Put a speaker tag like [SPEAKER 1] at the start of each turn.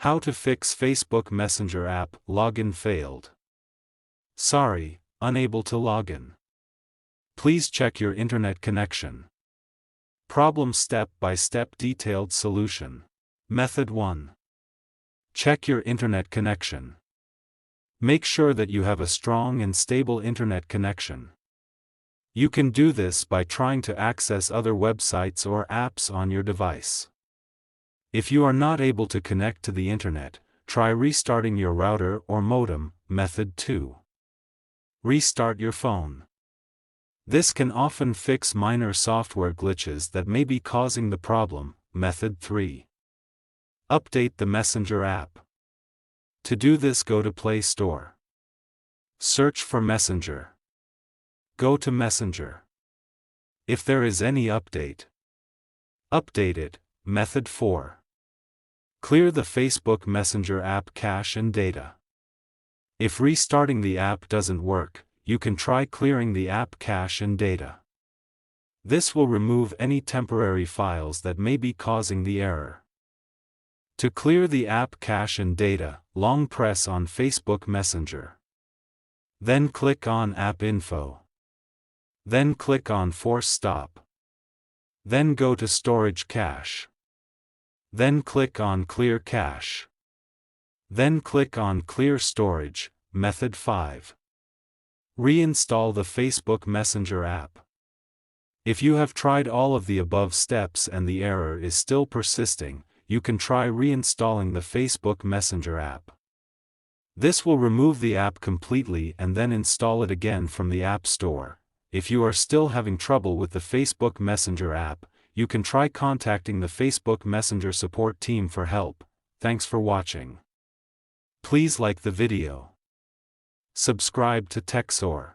[SPEAKER 1] How to fix Facebook Messenger app, login failed. Sorry, unable to login. Please check your internet connection. Problem step-by-step detailed solution. Method 1. Check your internet connection. Make sure that you have a strong and stable internet connection. You can do this by trying to access other websites or apps on your device. If you are not able to connect to the internet, try restarting your router or modem. Method 2. Restart your phone. This can often fix minor software glitches that may be causing the problem. Method 3. Update the Messenger app. To do this, go to Play Store. Search for Messenger. Go to Messenger. If there is any update, update it. Method 4. Clear the Facebook Messenger app cache and data. If restarting the app doesn't work, you can try clearing the app cache and data. This will remove any temporary files that may be causing the error. To clear the app cache and data, long press on Facebook Messenger. Then click on App Info. Then click on Force Stop. Then go to Storage Cache. Then click on Clear Cache. Then click on Clear Storage. Method 5. Reinstall the Facebook Messenger app. If you have tried all of the above steps and the error is still persisting, you can try reinstalling the Facebook Messenger app. This will remove the app completely and then install it again from the App Store. If you are still having trouble with the Facebook Messenger app, you can try contacting the Facebook Messenger support team for help. Thanks for watching. Please like the video. Subscribe to TechSoar.